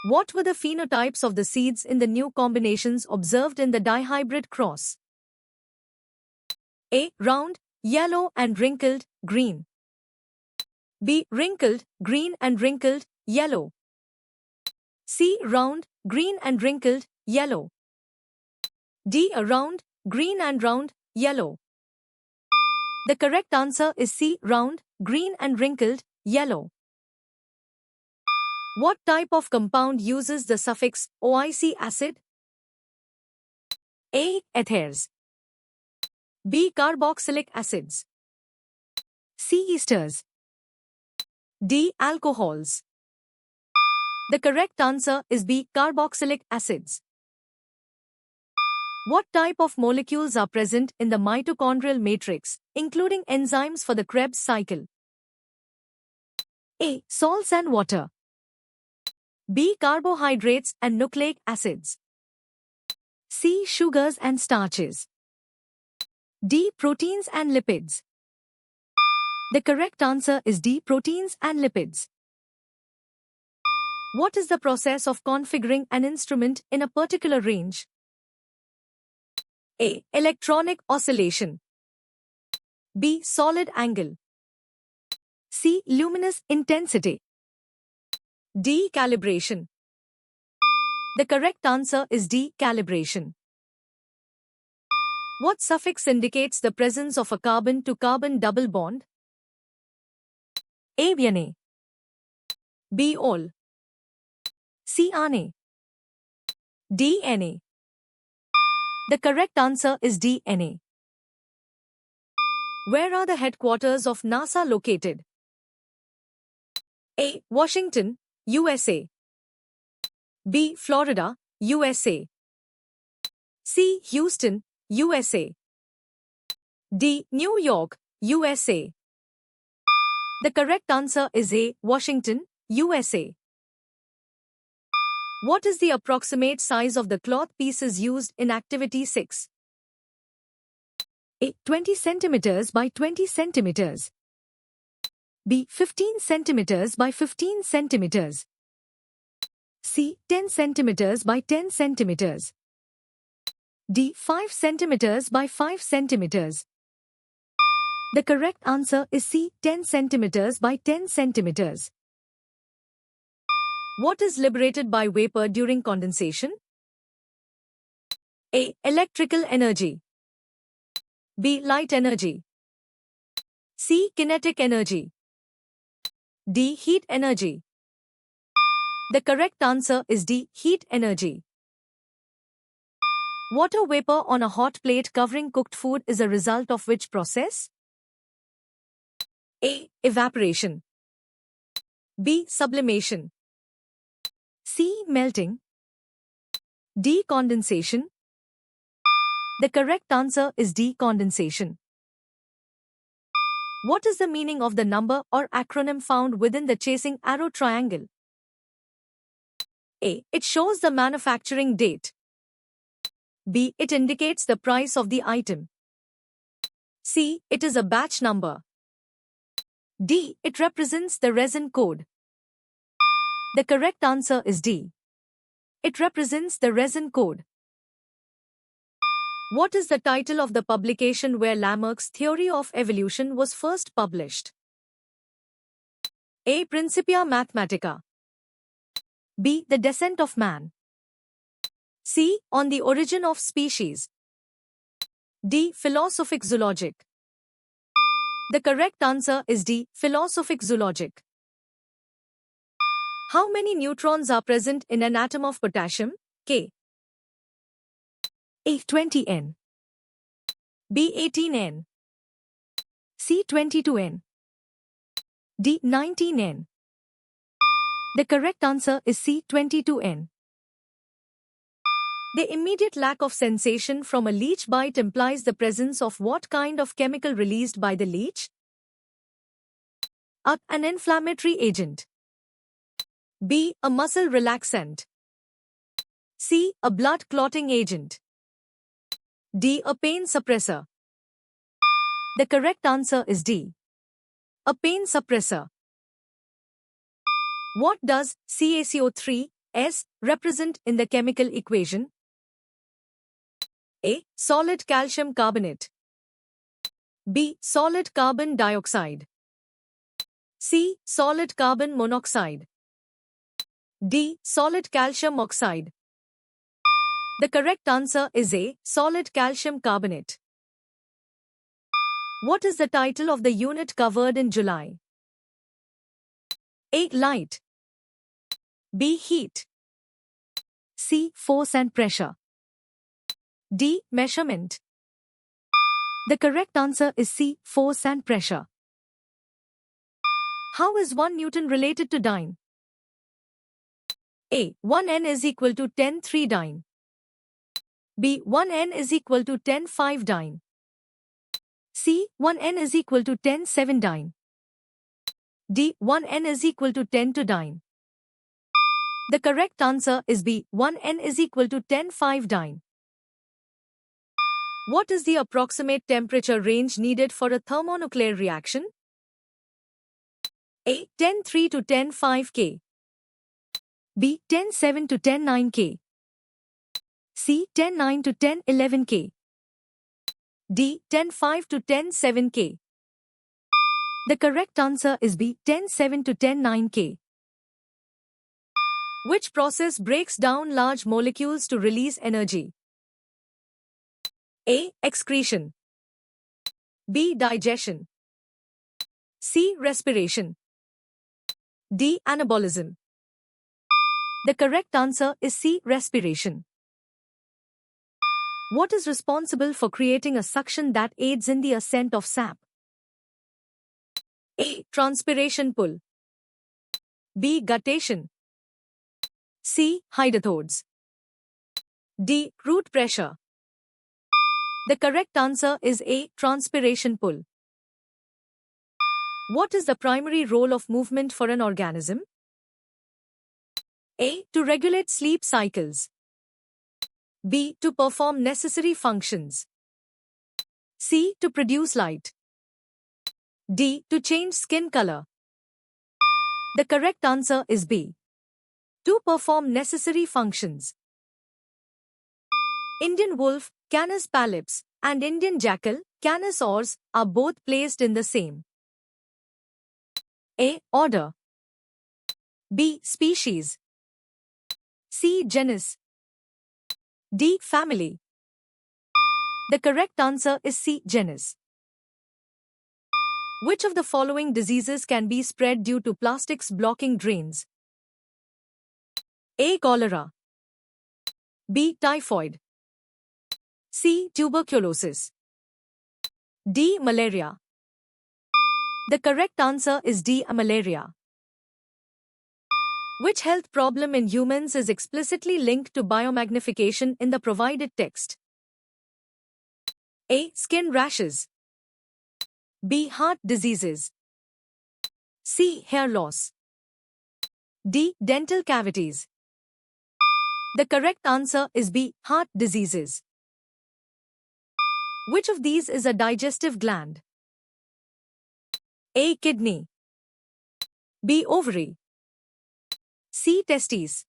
What were the phenotypes of the seeds in the new combinations observed in the dihybrid cross? A. Round, yellow and wrinkled, green. B. Wrinkled, green and wrinkled, yellow. C. Round, green and wrinkled, yellow. D. A round, green and round, yellow. The correct answer is C. Round, green and wrinkled, yellow. What type of compound uses the suffix oic acid? A. Ethers. B. Carboxylic acids. C. Esters. D. Alcohols. The correct answer is B. Carboxylic acids. What type of molecules are present in the mitochondrial matrix, including enzymes for the Krebs cycle? A. Salts and water. B. Carbohydrates and nucleic acids. C. Sugars and starches. D. Proteins and lipids. The correct answer is D. Proteins and lipids. What is the process of configuring an instrument in a particular range? A. Electronic oscillation. B. Solid angle. C. Luminous intensity. D. Calibration. The correct answer is D. Calibration. What suffix indicates the presence of a carbon-to-carbon double bond? A. Biene. B. Ol. C. Ane. D. Na. The correct answer is D. Na. Where are the headquarters of NASA located? A. Washington, USA. B. Florida, USA. C. Houston, USA. D. New York, USA. The correct answer is A. Washington, USA. What is the approximate size of the cloth pieces used in Activity 6? A. 20 centimeters by 20 centimeters. B. 15 centimeters by 15 centimeters. C. 10 centimeters by 10 centimeters. D. 5 centimeters by 5 centimeters. The correct answer is C. 10 centimeters by 10 centimeters. What is liberated by vapor during condensation? A. Electrical energy. B. Light energy. C. Kinetic energy. D. Heat energy. The correct answer is D. Heat energy. Water vapor on a hot plate covering cooked food is a result of which process? A. Evaporation. B. Sublimation. C. Melting. D. Condensation. The correct answer is D. Condensation. What is the meaning of the number or acronym found within the chasing arrow triangle? A. It shows the manufacturing date. B. It indicates the price of the item. C. It is a batch number. D. It represents the resin code. The correct answer is D. It represents the resin code. What is the title of the publication where Lamarck's theory of evolution was first published? A. Principia Mathematica. B. The Descent of Man. C. On the Origin of Species. D. Philosophic Zoologic. The correct answer is D. Philosophic Zoologic. How many neutrons are present in an atom of potassium? K. A. 20N. B. 18N. C. 22N. D. 19N. The correct answer is C. 22N. The immediate lack of sensation from a leech bite implies the presence of what kind of chemical released by the leech? A. An inflammatory agent. B. A muscle relaxant. C. A blood clotting agent. D. A pain suppressor. The correct answer is D. A pain suppressor. What does CaCO3 S represent in the chemical equation? A. Solid calcium carbonate. B. Solid carbon dioxide. C. Solid carbon monoxide. D. Solid calcium oxide. The correct answer is A. Solid calcium carbonate. What is the title of the unit covered in July? A. Light. B. Heat. C. Force and pressure. D. Measurement. The correct answer is C. Force and pressure. How is 1 Newton related to dyne? A. 1 N is equal to 10 3 dyne. B. 1 N is equal to 10 5 dyne. C. 1 N is equal to 10 7 dyne. D. 1 N is equal to 10 2 dyne. The correct answer is B. 1 N is equal to 10 5 dyne. What is the approximate temperature range needed for a thermonuclear reaction? A. 10 3 to 10 5 K. B. 10 7 to 10 9 K. C. 10 9 to 10 11 K. D. 10 5 to 10 7 K. The correct answer is B. 10 7 to 10 9 K. Which process breaks down large molecules to release energy? A. Excretion. B. Digestion. C. Respiration. D. Anabolism. The correct answer is C. Respiration. What is responsible for creating a suction that aids in the ascent of sap? A. Transpiration pull. B. Guttation. C. Hydrotodes. D. Root pressure. The correct answer is A. Transpiration pull. What is the primary role of movement for an organism? A. To regulate sleep cycles. B. To perform necessary functions. C. To produce light. D. To change skin color. The correct answer is B. To perform necessary functions. Indian wolf, Canis pallips, and Indian jackal, Canis ors, are both placed in the same A. Order. B. Species. C. Genus. D. Family. The correct answer is C. Genus. Which of the following diseases can be spread due to plastics blocking drains? A. Cholera. B. Typhoid. C. Tuberculosis. D. Malaria. The correct answer is D. Malaria. Which health problem in humans is explicitly linked to biomagnification in the provided text? A. Skin rashes. B. Heart diseases. C. Hair loss. D. Dental cavities. The correct answer is B. Heart diseases. Which of these is a digestive gland? A. Kidney. B. Ovary. C. Testes.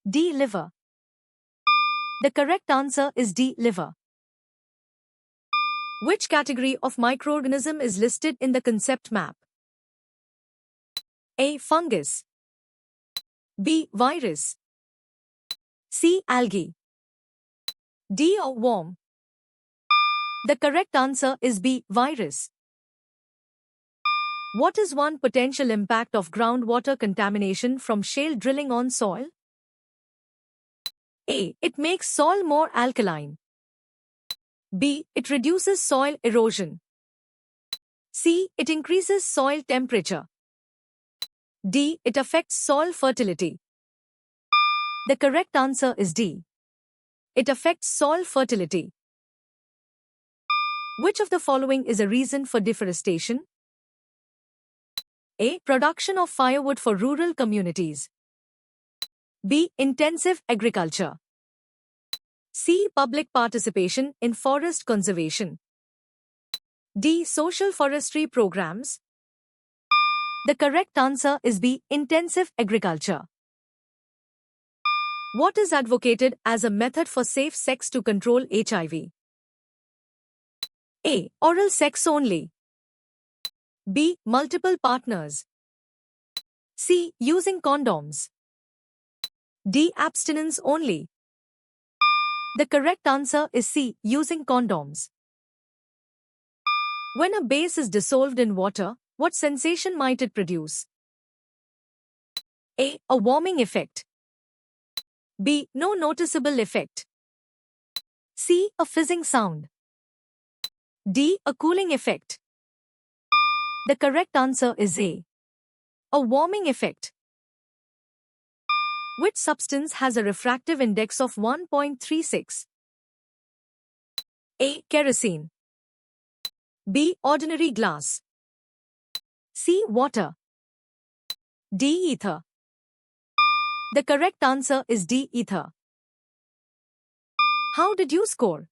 D. Liver. The correct answer is D. Liver. Which category of microorganism is listed in the concept map? A. Fungus. B. Virus. C. Algae. D. Or worm. The correct answer is B. Virus. What is one potential impact of groundwater contamination from shale drilling on soil? A. It makes soil more alkaline. B. It reduces soil erosion. C. It increases soil temperature. D. It affects soil fertility. The correct answer is D. It affects soil fertility. Which of the following is a reason for deforestation? A. Production of firewood for rural communities. B. Intensive agriculture. C. Public participation in forest conservation. D. Social forestry programs. The correct answer is B. Intensive agriculture. What is advocated as a method for safe sex to control HIV? A. Oral sex only. B. Multiple partners. C. Using condoms. D. Abstinence only. The correct answer is C. Using condoms. When a base is dissolved in water, what sensation might it produce? A. A warming effect. B. No noticeable effect. C. A fizzing sound. D. A cooling effect. The correct answer is A. A warming effect. Which substance has a refractive index of 1.36? A. Kerosene. B. Ordinary glass. C. Water. D. Ether. The correct answer is D. Ether. How did you score?